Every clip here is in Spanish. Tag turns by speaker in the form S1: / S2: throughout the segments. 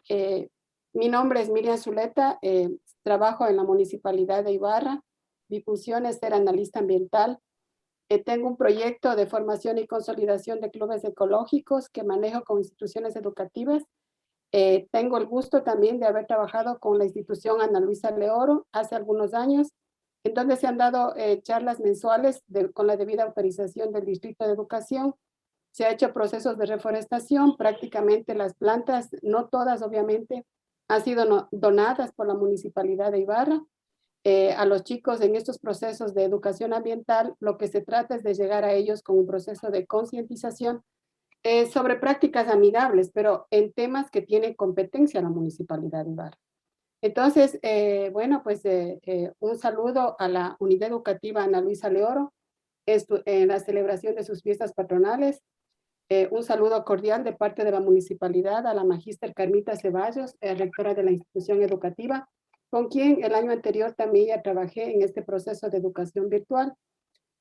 S1: Eh, Mi nombre es Miriam Zuleta, trabajo en la Municipalidad de Ibarra. Mi función es ser analista ambiental. Tengo un proyecto de formación y consolidación de clubes ecológicos que manejo con instituciones educativas. Tengo el gusto también de haber trabajado con la institución Ana Luisa Leoro hace algunos años, en donde se han dado charlas mensuales con la debida autorización del Distrito de Educación. Se ha hecho procesos de reforestación, prácticamente las plantas, no todas obviamente, han sido donadas por la Municipalidad de Ibarra. A los chicos en estos procesos de educación ambiental, lo que se trata es de llegar a ellos con un proceso de concientización sobre prácticas amigables, pero en temas que tiene competencia la Municipalidad de Ibarra. Entonces, bueno, pues un saludo a la Unidad Educativa Ana Luisa Leoro en la celebración de sus fiestas patronales. Un saludo cordial de parte de la municipalidad a la magíster Carmita Ceballos, rectora de la institución educativa, con quien el año anterior también ya trabajé en este proceso de educación virtual.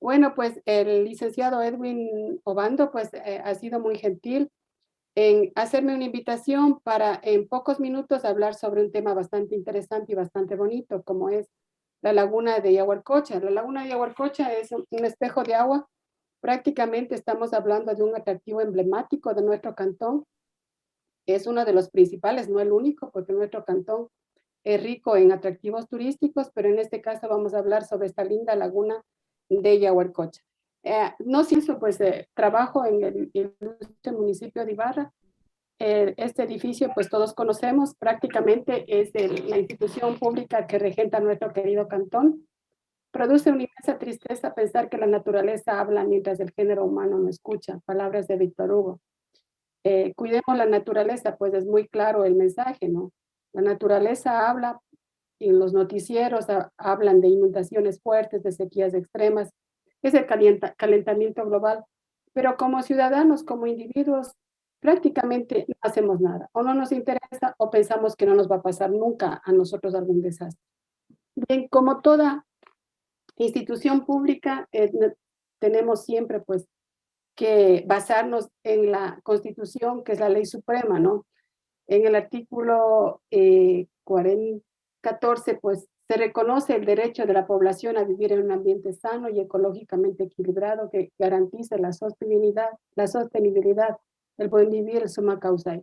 S1: Bueno, pues el licenciado Edwin Obando pues ha sido muy gentil en hacerme una invitación para en pocos minutos hablar sobre un tema bastante interesante y bastante bonito, como es la laguna de Yaguarcocha. La laguna de Yaguarcocha es un espejo de agua. Prácticamente estamos hablando de un atractivo emblemático de nuestro cantón. Es uno de los principales, no el único, porque nuestro cantón es rico en atractivos turísticos, pero en este caso vamos a hablar sobre esta linda laguna de Yaguarcocha. No sé eso, pues trabajo en el ilustre municipio de Ibarra. Este edificio, pues todos conocemos, prácticamente es la institución pública que regenta nuestro querido cantón. Produce una inmensa tristeza pensar que la naturaleza habla mientras el género humano no escucha. Palabras de Víctor Hugo. Cuidemos la naturaleza, pues es muy claro el mensaje, ¿no? La naturaleza habla, en los noticieros hablan de inundaciones fuertes, de sequías extremas, es el calentamiento global, pero como ciudadanos, como individuos, prácticamente no hacemos nada, o no nos interesa, o pensamos que no nos va a pasar nunca a nosotros algún desastre. Bien, como toda institución pública, tenemos siempre pues que basarnos en la Constitución, que es la ley suprema, ¿no? En el artículo 14, pues se reconoce el derecho de la población a vivir en un ambiente sano y ecológicamente equilibrado que garantice la sostenibilidad, el buen vivir, el summa causa.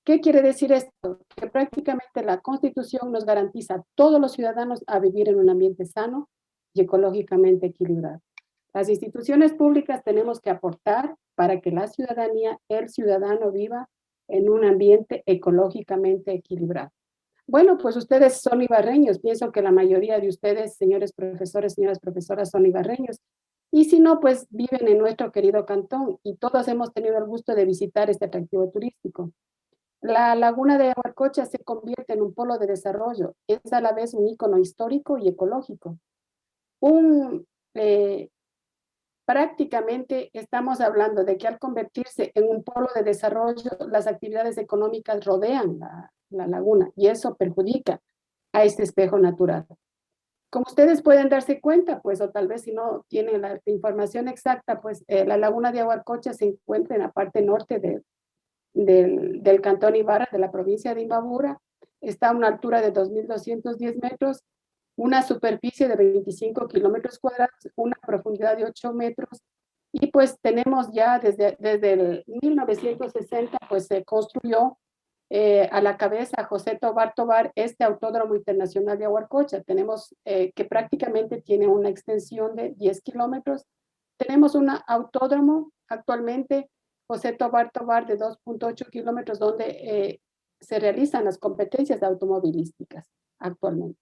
S1: ¿Qué quiere decir esto? Que prácticamente la Constitución nos garantiza a todos los ciudadanos a vivir en un ambiente sano y ecológicamente equilibrado. Las instituciones públicas tenemos que aportar para que la ciudadanía, el ciudadano viva en un ambiente ecológicamente equilibrado. Bueno, pues ustedes son ibarreños. Pienso que la mayoría de ustedes, señores profesores, señoras profesoras, son ibarreños. Y si no, pues viven en nuestro querido cantón y todos hemos tenido el gusto de visitar este atractivo turístico. La laguna de Yaguarcocha se convierte en un polo de desarrollo. Es a la vez un ícono histórico y ecológico. Un, eh, Prácticamente estamos hablando de que al convertirse en un polo de desarrollo, las actividades económicas rodean la laguna y eso perjudica a este espejo natural. Como ustedes pueden darse cuenta, pues, o tal vez si no tienen la información exacta, pues la laguna de Yaguarcocha se encuentra en la parte norte del cantón Ibarra, de la provincia de Imbabura. Está a una altura de 2.210 metros, una superficie de 25 kilómetros cuadrados, una profundidad de 8 metros. Y pues tenemos ya desde el 1960, pues se construyó a la cabeza José Tobar Tobar este Autódromo Internacional de Yaguarcocha. Tenemos que prácticamente tiene una extensión de 10 kilómetros. Tenemos un autódromo actualmente, José Tobar Tobar, de 2.8 kilómetros, donde se realizan las competencias automovilísticas actualmente.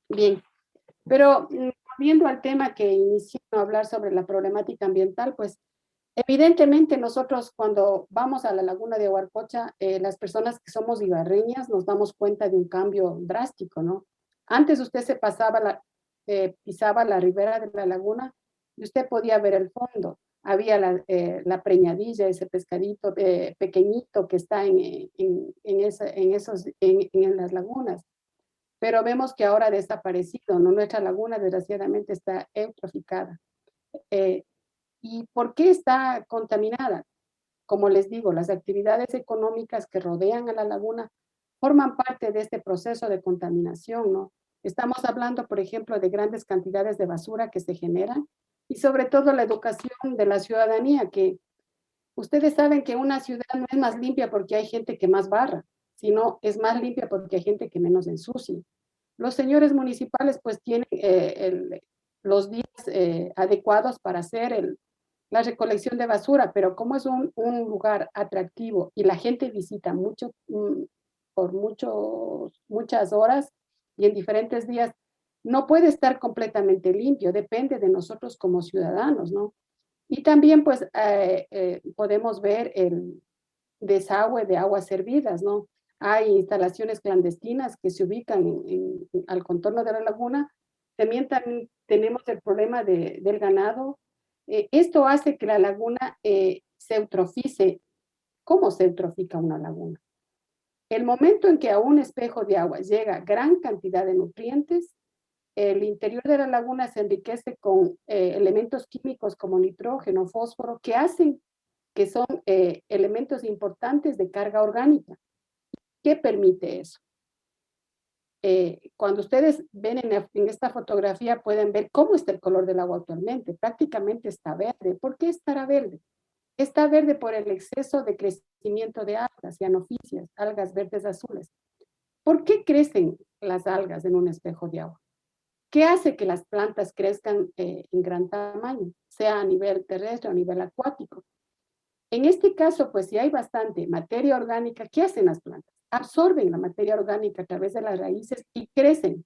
S1: Bien, pero volviendo al tema que inició a hablar sobre la problemática ambiental, pues evidentemente nosotros cuando vamos a la laguna de Huarcocha, las personas que somos ibarreñas nos damos cuenta de un cambio drástico, ¿no? Antes usted pisaba la ribera de la laguna y usted podía ver el fondo. Había la preñadilla, ese pescadito pequeñito que está en las lagunas. Pero vemos que ahora ha desaparecido, ¿no? Nuestra laguna desgraciadamente está eutroficada. Eh, ¿Y por qué está contaminada? Como les digo, las actividades económicas que rodean a la laguna forman parte de este proceso de contaminación, ¿no? Estamos hablando, por ejemplo, de grandes cantidades de basura que se generan y sobre todo la educación de la ciudadanía, que ustedes saben que una ciudad no es más limpia porque hay gente que más barra, sino es más limpia porque hay gente que menos ensucia. Los señores municipales pues tienen los días adecuados para hacer la recolección de basura, pero como es un lugar atractivo y la gente visita mucho, por muchas horas y en diferentes días, no puede estar completamente limpio, depende de nosotros como ciudadanos, ¿no? Y también pues podemos ver el desagüe de aguas servidas, ¿no? Hay instalaciones clandestinas que se ubican al contorno de la laguna. También tenemos el problema del ganado. Esto hace que la laguna se eutrofice. ¿Cómo se eutrofica una laguna? El momento en que a un espejo de agua llega gran cantidad de nutrientes, el interior de la laguna se enriquece con elementos químicos como nitrógeno, fósforo, que hacen que son elementos importantes de carga orgánica. ¿Qué permite eso? Cuando ustedes ven en esta fotografía pueden ver cómo está el color del agua actualmente. Prácticamente está verde. ¿Por qué estará verde? Está verde por el exceso de crecimiento de algas y anofisias, algas verdes azules. ¿Por qué crecen las algas en un espejo de agua? ¿Qué hace que las plantas crezcan en gran tamaño, sea a nivel terrestre o a nivel acuático? En este caso, pues si hay bastante materia orgánica, ¿qué hacen las plantas? Absorben la materia orgánica a través de las raíces y crecen,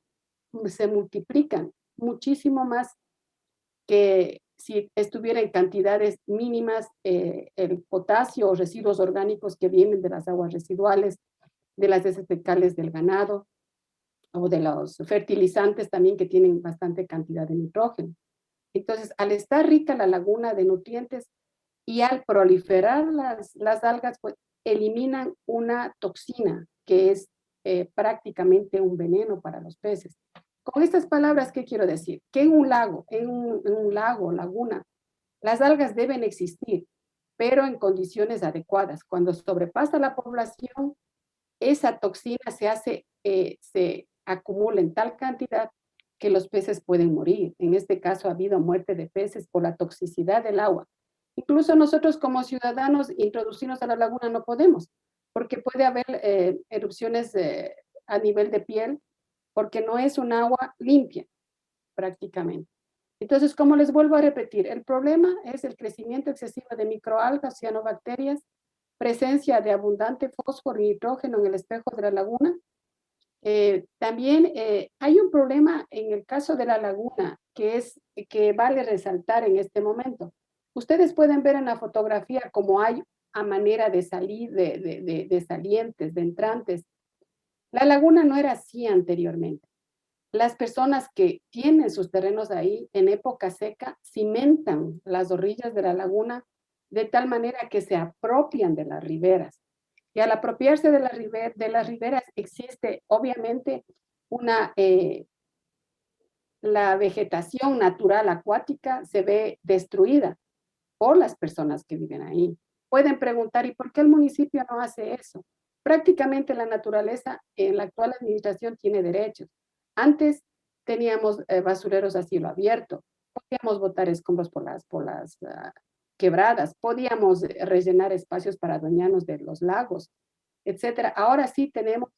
S1: se multiplican muchísimo más que si estuviera en cantidades mínimas el potasio o residuos orgánicos que vienen de las aguas residuales, de las heces fecales del ganado o de los fertilizantes también que tienen bastante cantidad de nitrógeno. Entonces, al estar rica la laguna de nutrientes, y al proliferar las algas, pues eliminan una toxina que es prácticamente un veneno para los peces. Con estas palabras, ¿qué quiero decir? Que en un lago, laguna, las algas deben existir, pero en condiciones adecuadas. Cuando sobrepasa la población, esa toxina se acumula en tal cantidad que los peces pueden morir. En este caso ha habido muerte de peces por la toxicidad del agua. Incluso nosotros como ciudadanos introducirnos a la laguna no podemos, porque puede haber erupciones a nivel de piel, porque no es un agua limpia prácticamente. Entonces, como les vuelvo a repetir, el problema es el crecimiento excesivo de microalgas, cianobacterias, presencia de abundante fósforo y nitrógeno en el espejo de la laguna. También hay un problema en el caso de la laguna que vale resaltar en este momento. Ustedes pueden ver en la fotografía cómo hay a manera de salir, de salientes, de entrantes. La laguna no era así anteriormente. Las personas que tienen sus terrenos ahí en época seca cimentan las orillas de la laguna de tal manera que se apropian de las riberas. Y al apropiarse de las riberas existe obviamente una, la vegetación natural acuática se ve destruida por las personas que viven ahí. Pueden preguntar, ¿y por qué el municipio no hace eso? Prácticamente la naturaleza en la actual administración tiene derechos. Antes teníamos basureros a cielo abierto, podíamos botar escombros por las quebradas, podíamos rellenar espacios para adueñarnos de los lagos, etcétera. Ahora sí tenemos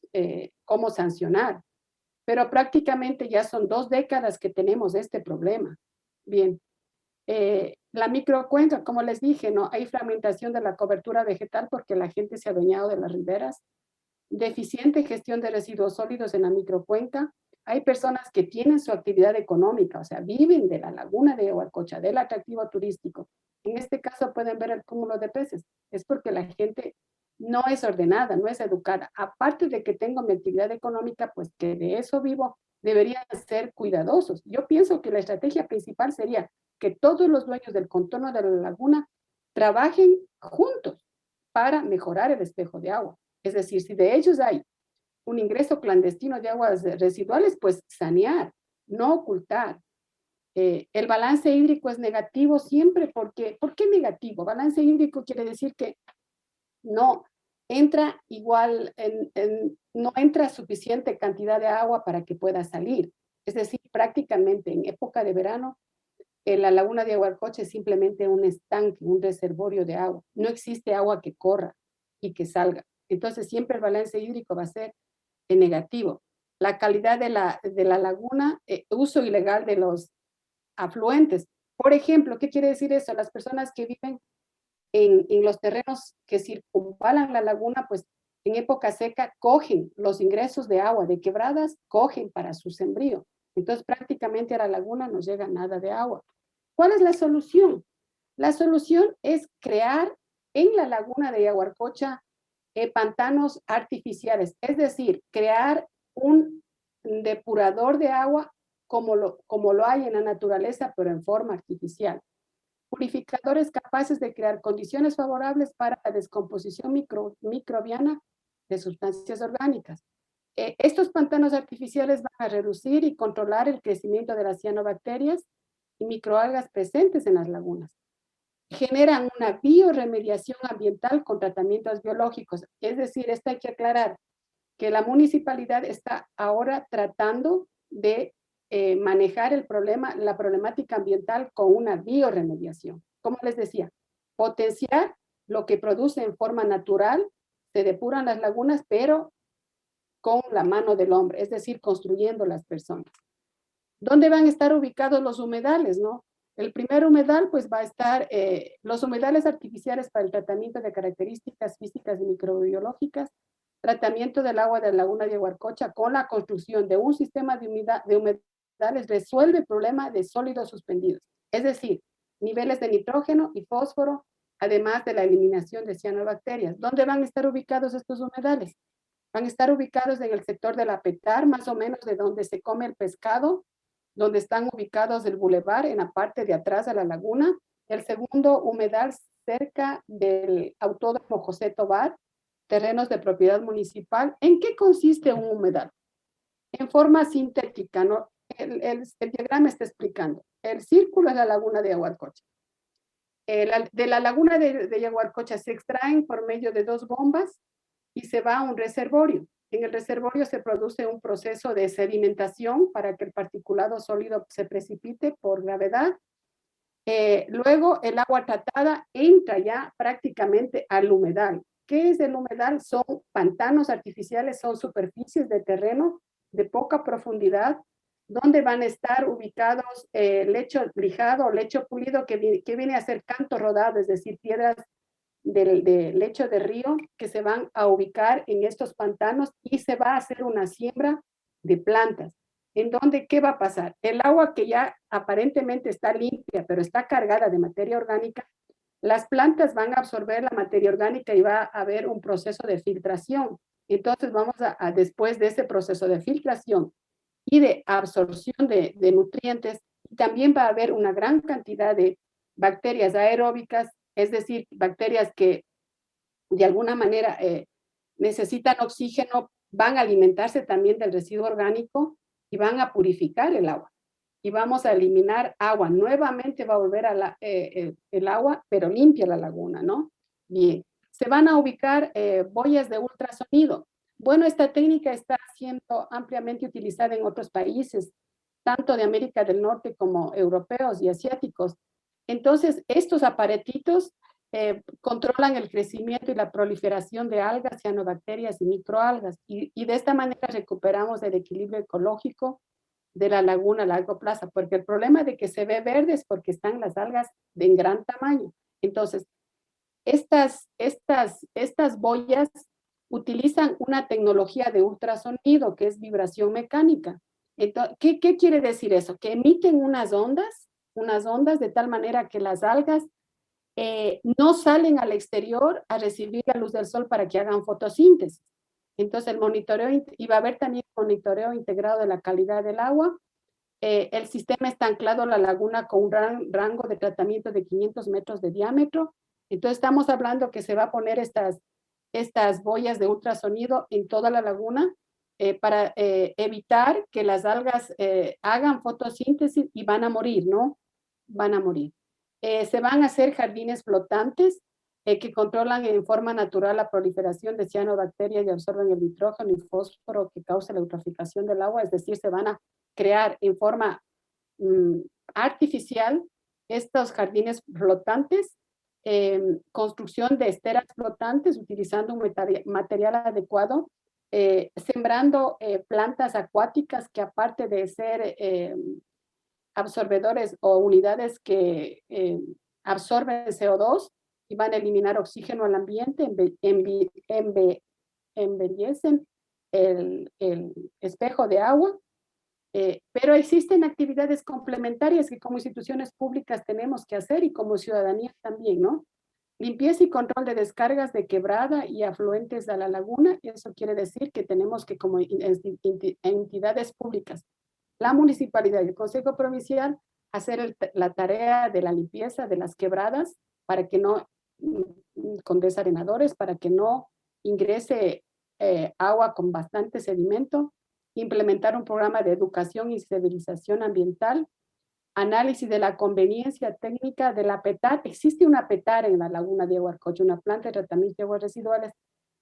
S1: cómo sancionar, pero prácticamente ya son 2 décadas que tenemos este problema. Bien, la microcuenca, como les dije, ¿no? Hay fragmentación de la cobertura vegetal porque la gente se ha adueñado de las riberas, deficiente gestión de residuos sólidos en la microcuenca. Hay personas que tienen su actividad económica, o sea, viven de la laguna de Huarcocha, del atractivo turístico. En este caso pueden ver el cúmulo de peces. Es porque la gente no es ordenada, no es educada. Aparte de que tengo mi actividad económica, pues que de eso vivo, deberían ser cuidadosos. Yo pienso que la estrategia principal sería que todos los dueños del contorno de la laguna trabajen juntos para mejorar el espejo de agua. Es decir, si de ellos hay un ingreso clandestino de aguas residuales, pues sanear, no ocultar. El balance hídrico es negativo siempre porque, ¿por qué negativo? Balance hídrico quiere decir que no entra igual, no entra suficiente cantidad de agua para que pueda salir. Es decir, prácticamente en época de verano, la laguna de Yaguarcocha es simplemente un estanque, un reservorio de agua. No existe agua que corra y que salga. Entonces, siempre el balance hídrico va a ser negativo. La calidad de la laguna, uso ilegal de los afluentes. Por ejemplo, ¿qué quiere decir eso? Las personas que viven en los terrenos que circunvalan la laguna, pues en época seca cogen los ingresos de agua de quebradas, cogen para su sembrío. Entonces prácticamente a la laguna no llega nada de agua. ¿Cuál es la solución? La solución es crear en la laguna de Yaguarcocha pantanos artificiales, es decir, crear un depurador de agua como lo hay en la naturaleza, pero en forma artificial. Purificadores capaces de crear condiciones favorables para la descomposición microbiana de sustancias orgánicas. Estos pantanos artificiales van a reducir y controlar el crecimiento de las cianobacterias y microalgas presentes en las lagunas. Generan una bioremediación ambiental con tratamientos biológicos. Es decir, esto hay que aclarar, que la municipalidad está ahora tratando de manejar la problemática ambiental con una bioremediación. Como les decía, potenciar lo que produce en forma natural, se depuran las lagunas, pero con la mano del hombre, es decir, construyendo las personas. ¿Dónde van a estar ubicados los humedales, no? El primer humedal, pues va a estar, los humedales artificiales para el tratamiento de características físicas y microbiológicas, tratamiento del agua de la laguna de Yaguarcocha con la construcción de un sistema de humedales resuelve el problema de sólidos suspendidos, es decir, niveles de nitrógeno y fósforo, además de la eliminación de cianobacterias. ¿Dónde van a estar ubicados estos humedales? Van a estar ubicados en el sector de la Petar, más o menos de donde se come el pescado, donde están ubicados el bulevar en la parte de atrás de la laguna. El segundo humedal cerca del autódromo José Tobar, terrenos de propiedad municipal. ¿En qué consiste un humedal? En forma sintética, ¿no? El diagrama está explicando. El círculo es la laguna de Yaguarcocha. De la laguna de Yaguarcocha se extraen por medio de dos bombas y se va a un reservorio. En el reservorio se produce un proceso de sedimentación para que el particulado sólido se precipite por gravedad. Luego el agua tratada entra ya prácticamente al humedal. ¿Qué es el humedal? Son pantanos artificiales, son superficies de terreno de poca profundidad, donde van a estar ubicados lecho lijado o lecho pulido, que viene a ser canto rodado, es decir, piedras de lecho de río que se van a ubicar en estos pantanos y se va a hacer una siembra de plantas. En donde, ¿qué va a pasar? El agua que ya aparentemente está limpia, pero está cargada de materia orgánica, las plantas van a absorber la materia orgánica y va a haber un proceso de filtración. Entonces vamos después de ese proceso de filtración y de absorción de nutrientes, también va a haber una gran cantidad de bacterias aeróbicas, es decir, bacterias que de alguna manera necesitan oxígeno, van a alimentarse también del residuo orgánico y van a purificar el agua. Y vamos a eliminar agua. Nuevamente va a volver a el agua, pero limpia la laguna, ¿no? Bien. Se van a ubicar boyas de ultrasonido. Bueno, esta técnica está siendo ampliamente utilizada en otros países, tanto de América del Norte como europeos y asiáticos. Entonces, estos aparatitos controlan el crecimiento y la proliferación de algas, cianobacterias y microalgas. Y de esta manera recuperamos el equilibrio ecológico de la laguna a largo plazo, porque el problema de que se ve verde es porque están las algas en gran tamaño. Entonces, estas boyas utilizan una tecnología de ultrasonido que es vibración mecánica. Entonces, ¿qué quiere decir eso? Que emiten unas ondas de tal manera que las algas no salen al exterior a recibir la luz del sol para que hagan fotosíntesis. Entonces el monitoreo, y va a haber también monitoreo integrado de la calidad del agua. El sistema está anclado a la laguna con un rango de tratamiento de 500 metros de diámetro. Entonces estamos hablando que se va a poner estas boyas de ultrasonido en toda la laguna para evitar que las algas hagan fotosíntesis y van a morir, ¿no? Van a morir. Se van a hacer jardines flotantes que controlan en forma natural la proliferación de cianobacterias y absorben el nitrógeno y fósforo que causa la eutroficación del agua, es decir, se van a crear en forma artificial estos jardines flotantes, construcción de esteras flotantes utilizando un material adecuado, sembrando plantas acuáticas que aparte de ser absorbedores o unidades que absorben CO2 y van a eliminar oxígeno al ambiente, embellecen el espejo de agua, pero existen actividades complementarias que como instituciones públicas tenemos que hacer y como ciudadanía también, ¿no? Limpieza y control de descargas de quebrada y afluentes a la laguna. Eso quiere decir que tenemos que como entidades públicas, la municipalidad y el Consejo Provincial, hacer la tarea de la limpieza de las quebradas para que no, con desarenadores, para que no ingrese agua con bastante sedimento, implementar un programa de educación y sensibilización ambiental, análisis de la conveniencia técnica de la PETAR. Existe una PETAR en la laguna de Huarcocho, una planta de tratamiento de aguas residuales,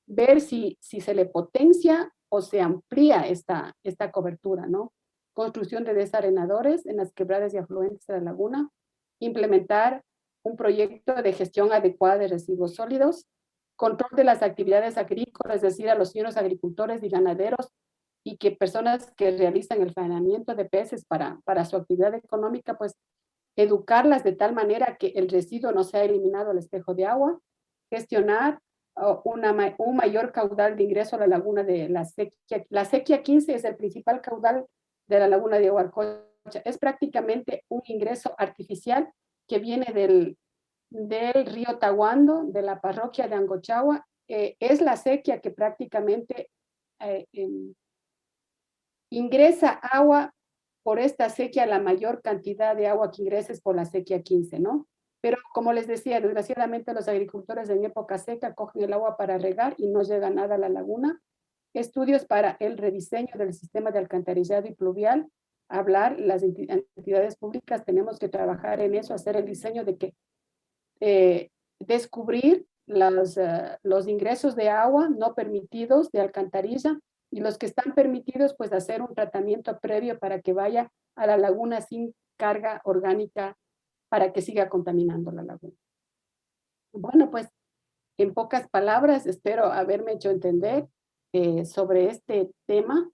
S1: ver si se le potencia o se amplía esta cobertura, ¿no? Construcción de desarenadores en las quebradas y afluentes de la laguna, implementar un proyecto de gestión adecuada de residuos sólidos, control de las actividades agrícolas, es decir, a los señores agricultores y ganaderos y que personas que realizan el faenamiento de peces para su actividad económica, pues educarlas de tal manera que el residuo no sea eliminado al espejo de agua, gestionar un mayor caudal de ingreso a la laguna de la sequía. La sequía 15 es el principal caudal de la laguna de Huarcocha. Es prácticamente un ingreso artificial que viene del río Tahuando, de la parroquia de Angochagua. Es la sequía que prácticamente ingresa agua por esta sequía, la mayor cantidad de agua que ingresa es por la sequía 15, ¿no? Pero como les decía, desgraciadamente los agricultores en época seca cogen el agua para regar y no llega nada a la laguna. Estudios para el rediseño del sistema de alcantarillado y pluvial. Hablar, las entidades públicas tenemos que trabajar en eso, hacer el diseño de que descubrir los ingresos de agua no permitidos de alcantarilla y los que están permitidos, pues hacer un tratamiento previo para que vaya a la laguna sin carga orgánica para que siga contaminando la laguna. Bueno, pues en pocas palabras, espero haberme hecho entender sobre este tema